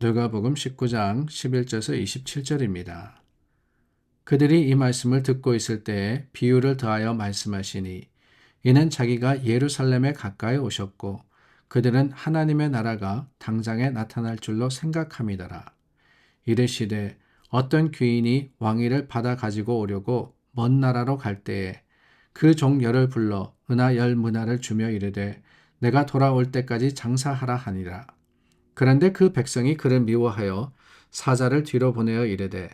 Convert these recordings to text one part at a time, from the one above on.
누가복음 19장 11절에서 27절입니다. 그들이 이 말씀을 듣고 있을 때에 비유를 더하여 말씀하시니 이는 자기가 예루살렘에 가까이 오셨고 그들은 하나님의 나라가 당장에 나타날 줄로 생각함이더라. 이르시되 어떤 귀인이 왕위를 받아 가지고 오려고 먼 나라로 갈 때에 그 종 열을 불러 은하 10문화를 주며 이르되 내가 돌아올 때까지 장사하라 하니라. 그런데 그 백성이 그를 미워하여 사자를 뒤로 보내어 이르되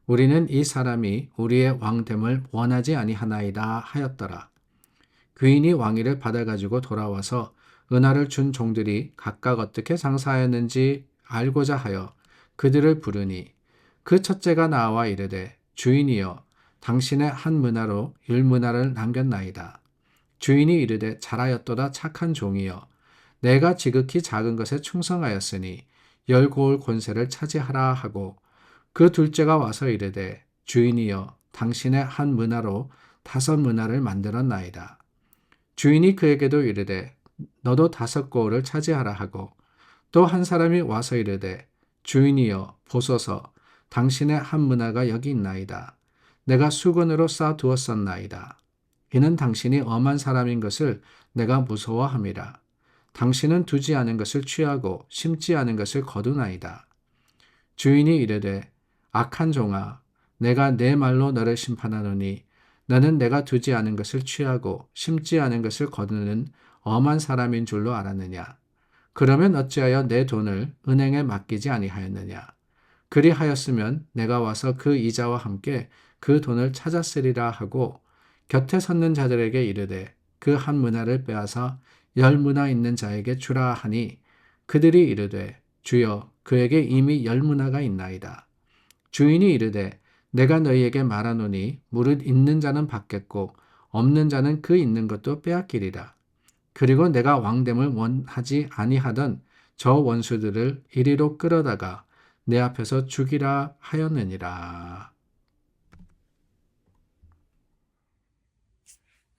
우리는 이 사람이 우리의 왕됨을 원하지 아니하나이다 하였더라. 귀인이 왕위를 받아가지고 돌아와서 은하를 준 종들이 각각 어떻게 장사하였는지 알고자 하여 그들을 부르니 그 첫째가 나와 이르되 주인이여 당신의 한 문화로 10문화를 남겼나이다. 주인이 이르되 잘하였도다 착한 종이여 내가 지극히 작은 것에 충성하였으니 10고을 권세를 차지하라 하고 그 둘째가 와서 이르되 주인이여 당신의 한 문화로 5문화를 만들었나이다. 주인이 그에게도 이르되 너도 5고을을 차지하라 하고 또 한 사람이 와서 이르되 주인이여 보소서 당신의 한 문화가 여기 있나이다. 내가 수건으로 쌓아두었었나이다. 이는 당신이 엄한 사람인 것을 내가 무서워함이라. 당신은 두지 않은 것을 취하고 심지 않은 것을 거두나이다. 주인이 이르되 악한 종아 내가 내 말로 너를 심판하노니 너는 내가 두지 않은 것을 취하고 심지 않은 것을 거두는 엄한 사람인 줄로 알았느냐. 그러면 어찌하여 내 돈을 은행에 맡기지 아니하였느냐. 그리하였으면 내가 와서 그 이자와 함께 그 돈을 찾았으리라 하고 곁에 섰는 자들에게 이르되 그 한 문화를 빼앗아 10문화 있는 자에게 주라 하니 그들이 이르되 주여 그에게 이미 10문화가 있나이다. 주인이 이르되 내가 너희에게 말하노니 무릇 있는 자는 받겠고 없는 자는 그 있는 것도 빼앗기리라. 그리고 내가 왕됨을 원하지 아니하던 저 원수들을 이리로 끌어다가 내 앞에서 죽이라 하였느니라.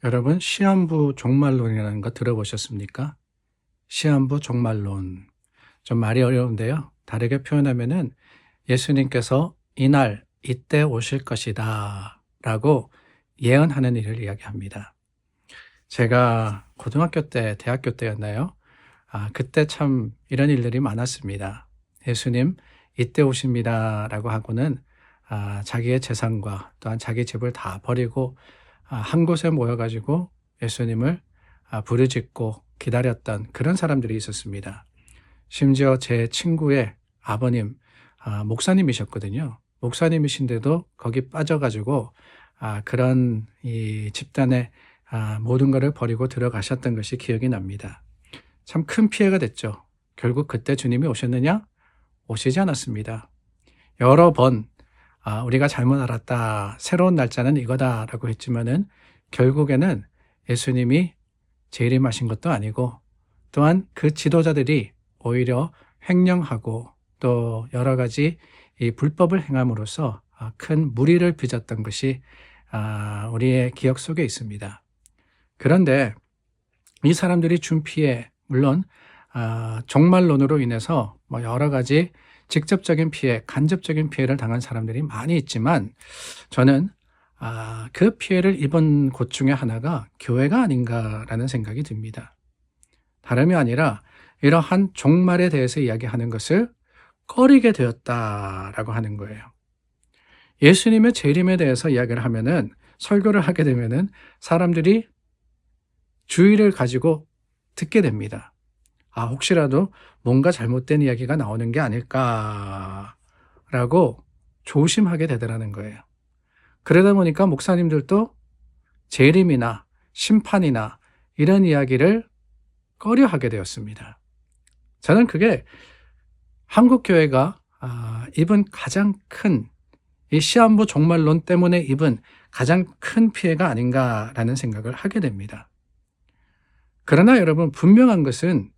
여러분, 시한부 종말론이라는 거 들어보셨습니까? 시한부 종말론. 좀 말이 어려운데요. 다르게 표현하면은 예수님께서 이날, 이때 오실 것이다 라고 예언하는 일을 이야기합니다. 제가 고등학교 때, 대학교 때였나요? 그때 참 이런 일들이 많았습니다. 예수님, 이때 오십니다 라고 하고는 자기의 재산과 또한 자기 집을 다 버리고 한 곳에 모여가지고 예수님을 부르짖고 기다렸던 그런 사람들이 있었습니다. 심지어 제 친구의 아버님, 목사님이셨거든요. 목사님이신데도 거기 빠져가지고 그런 이 집단의 모든 것을 버리고 들어가셨던 것이 기억이 납니다. 참 큰 피해가 됐죠. 결국 그때 주님이 오셨느냐? 오시지 않았습니다. 여러 번 우리가 잘못 알았다. 새로운 날짜는 이거다라고 했지만은 결국에는 예수님이 재림하신 것도 아니고 또한 그 지도자들이 오히려 횡령하고 또 여러 가지 이 불법을 행함으로써 큰 무리를 빚었던 것이 우리의 기억 속에 있습니다. 그런데 이 사람들이 준 피해, 물론 종말론으로 인해서 여러 가지 직접적인 피해, 간접적인 피해를 당한 사람들이 많이 있지만 저는 그 피해를 입은 곳 중에 하나가 교회가 아닌가라는 생각이 듭니다. 다름이 아니라 이러한 종말에 대해서 이야기하는 것을 꺼리게 되었다라고 하는 거예요. 예수님의 재림에 대해서 이야기를 하면은 설교를 하게 되면은 사람들이 주의를 가지고 듣게 됩니다. 혹시라도 뭔가 잘못된 이야기가 나오는 게 아닐까라고 조심하게 되더라는 거예요. 그러다 보니까 목사님들도 재림이나 심판이나 이런 이야기를 꺼려하게 되었습니다. 저는 그게 한국교회가 입은 가장 큰 이 시한부 종말론 때문에 입은 가장 큰 피해가 아닌가라는 생각을 하게 됩니다. 그러나 여러분, 분명한 것은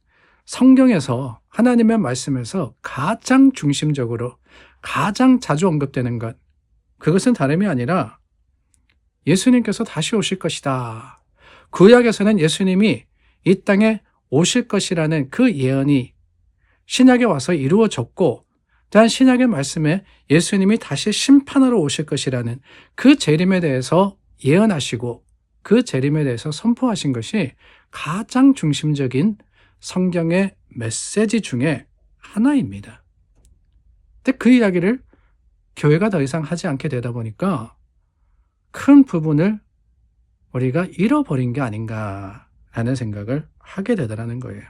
성경에서 하나님의 말씀에서 가장 중심적으로 가장 자주 언급되는 것, 그것은 다름이 아니라 예수님께서 다시 오실 것이다. 구약에서는 예수님이 이 땅에 오실 것이라는 그 예언이 신약에 와서 이루어졌고 또한 신약의 말씀에 예수님이 다시 심판하러 오실 것이라는 그 재림에 대해서 예언하시고 그 재림에 대해서 선포하신 것이 가장 중심적인 성경의 메시지 중에 하나입니다. 근데 그 이야기를 교회가 더 이상 하지 않게 되다 보니까 큰 부분을 우리가 잃어버린 게 아닌가라는 생각을 하게 되더라는 거예요.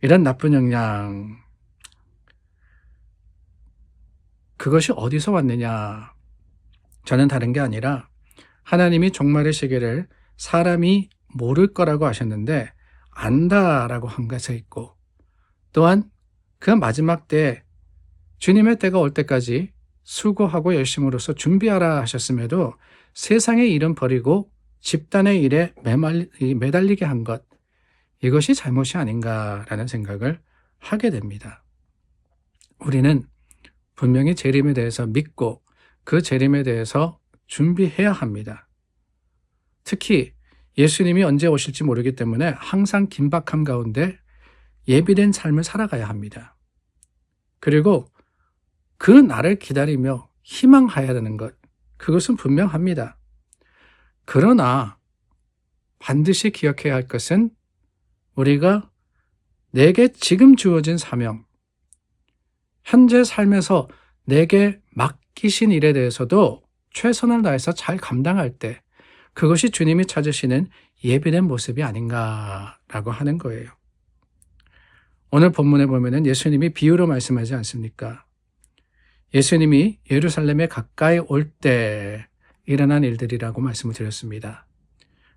이런 나쁜 영향, 그것이 어디서 왔느냐? 저는 다른 게 아니라 하나님이 종말의 시기를 사람이 모를 거라고 하셨는데 안다라고 한 것에 있고, 또한 그 마지막 때 주님의 때가 올 때까지 수고하고 열심으로써 준비하라 하셨음에도 세상의 일은 버리고 집단의 일에 매달리게 한 것, 이것이 잘못이 아닌가라는 생각을 하게 됩니다. 우리는 분명히 재림에 대해서 믿고 그 재림에 대해서 준비해야 합니다. 특히 예수님이 언제 오실지 모르기 때문에 항상 긴박함 가운데 예비된 삶을 살아가야 합니다. 그리고 그 날을 기다리며 희망해야 되는 것, 그것은 분명합니다. 그러나 반드시 기억해야 할 것은 우리가 내게 지금 주어진 사명, 현재 삶에서 내게 맡기신 일에 대해서도 최선을 다해서 잘 감당할 때 그것이 주님이 찾으시는 예비된 모습이 아닌가라고 하는 거예요. 오늘 본문에 보면은 예수님이 비유로 말씀하지 않습니까? 예수님이 예루살렘에 가까이 올 때 일어난 일들이라고 말씀을 드렸습니다.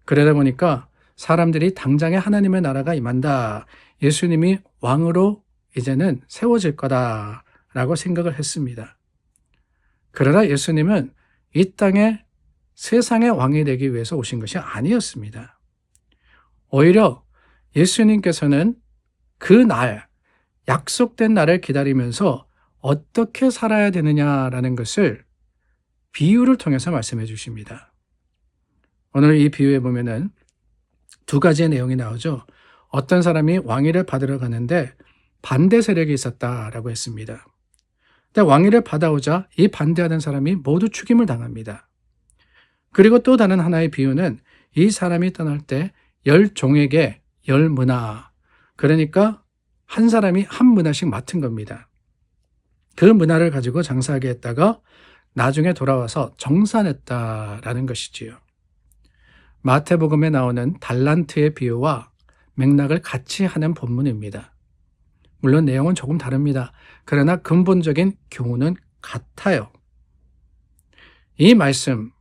그러다 보니까 사람들이 당장에 하나님의 나라가 임한다, 예수님이 왕으로 이제는 세워질 거다라고 생각을 했습니다. 그러나 예수님은 이 땅에 세상의 왕이 되기 위해서 오신 것이 아니었습니다. 오히려 예수님께서는 그 날, 약속된 날을 기다리면서 어떻게 살아야 되느냐라는 것을 비유를 통해서 말씀해 주십니다. 오늘 이 비유에 보면은 두 가지의 내용이 나오죠. 어떤 사람이 왕위를 받으러 가는데 반대 세력이 있었다라고 했습니다. 근데 왕위를 받아오자 이 반대하는 사람이 모두 죽임을 당합니다. 그리고 또 다른 하나의 비유는 이 사람이 떠날 때 10종에게 10문화, 그러니까 한 사람이 한 문화씩 맡은 겁니다. 그 문화를 가지고 장사하게 했다가 나중에 돌아와서 정산했다라는 것이지요. 마태복음에 나오는 달란트의 비유와 맥락을 같이 하는 본문입니다. 물론 내용은 조금 다릅니다. 그러나 근본적인 교훈은 같아요. 이 말씀,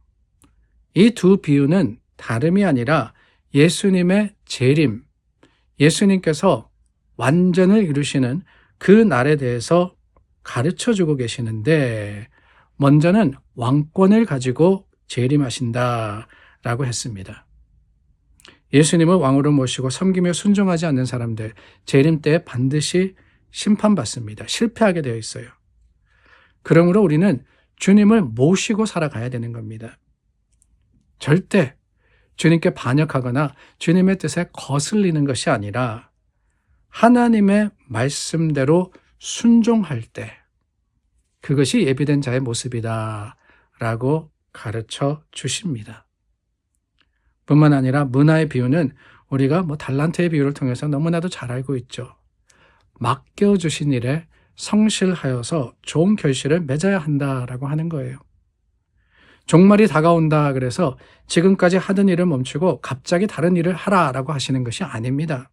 이 두 비유는 다름이 아니라 예수님의 재림, 예수님께서 완전을 이루시는 그 날에 대해서 가르쳐주고 계시는데, 먼저는 왕권을 가지고 재림하신다라고 했습니다. 예수님을 왕으로 모시고 섬기며 순종하지 않는 사람들, 재림 때 반드시 심판받습니다. 실패하게 되어 있어요. 그러므로 우리는 주님을 모시고 살아가야 되는 겁니다. 절대 주님께 반역하거나 주님의 뜻에 거슬리는 것이 아니라 하나님의 말씀대로 순종할 때, 그것이 예비된 자의 모습이다 라고 가르쳐 주십니다. 뿐만 아니라 문화의 비유는 우리가 달란트의 비유를 통해서 너무나도 잘 알고 있죠. 맡겨주신 일에 성실하여서 좋은 결실을 맺어야 한다라고 하는 거예요. 종말이 다가온다 그래서 지금까지 하던 일을 멈추고 갑자기 다른 일을 하라라고 하시는 것이 아닙니다.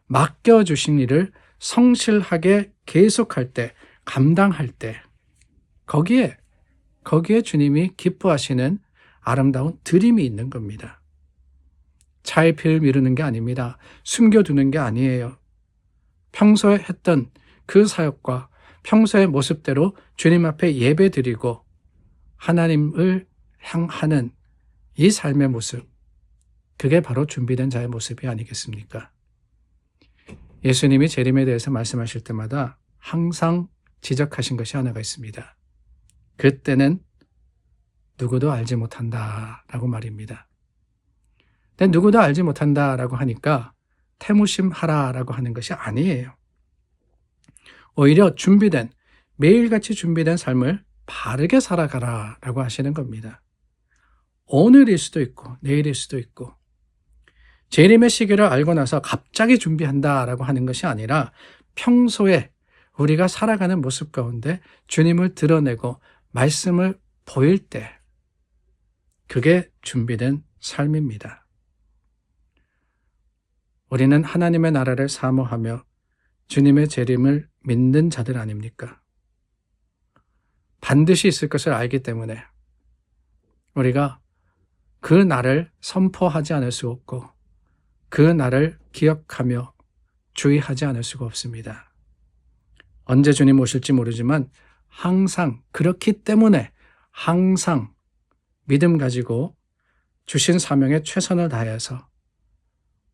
맡겨주신 일을 성실하게 계속할 때, 감당할 때, 거기에 주님이 기뻐하시는 아름다운 드림이 있는 겁니다. 차일피일 미루는 게 아닙니다. 숨겨두는 게 아니에요. 평소에 했던 그 사역과 평소의 모습대로 주님 앞에 예배드리고 하나님을 향하는 이 삶의 모습, 그게 바로 준비된 자의 모습이 아니겠습니까? 예수님이 재림에 대해서 말씀하실 때마다 항상 지적하신 것이 하나가 있습니다. 그때는 누구도 알지 못한다라고 말입니다. 근데 누구도 알지 못한다라고 하니까 태무심하라라고 하는 것이 아니에요. 오히려 매일같이 준비된 삶을 바르게 살아가라라고 하시는 겁니다. 오늘일 수도 있고 내일일 수도 있고 재림의 시기를 알고 나서 갑자기 준비한다라고 하는 것이 아니라 평소에 우리가 살아가는 모습 가운데 주님을 드러내고 말씀을 보일 때 그게 준비된 삶입니다. 우리는 하나님의 나라를 사모하며 주님의 재림을 믿는 자들 아닙니까? 반드시 있을 것을 알기 때문에 우리가 그 날을 선포하지 않을 수 없고 그 날을 기억하며 주의하지 않을 수가 없습니다. 언제 주님 오실지 모르지만 항상 그렇기 때문에 항상 믿음 가지고 주신 사명에 최선을 다해서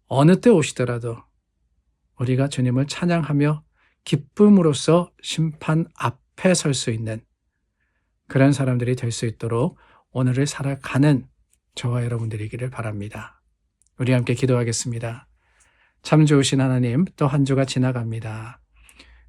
어느 때 오시더라도 우리가 주님을 찬양하며 기쁨으로써 심판 앞에 설 수 있는 그런 사람들이 될 수 있도록 오늘을 살아가는 저와 여러분들이기를 바랍니다. 우리 함께 기도하겠습니다. 참 좋으신 하나님, 또 한 주가 지나갑니다.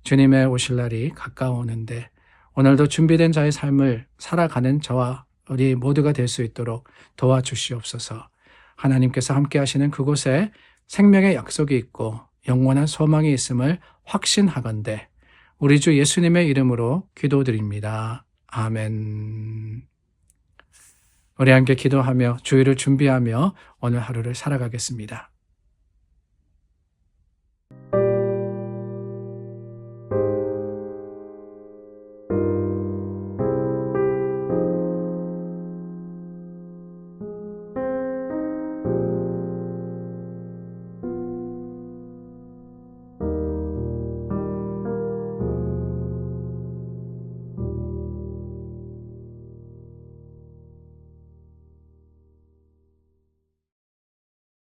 주님의 오실 날이 가까워오는데 오늘도 준비된 자의 삶을 살아가는 저와 우리 모두가 될 수 있도록 도와주시옵소서. 하나님께서 함께 하시는 그곳에 생명의 약속이 있고 영원한 소망이 있음을 확신하건대 우리 주 예수님의 이름으로 기도드립니다. 아멘. 우리 함께 기도하며 주일을 준비하며 오늘 하루를 살아가겠습니다.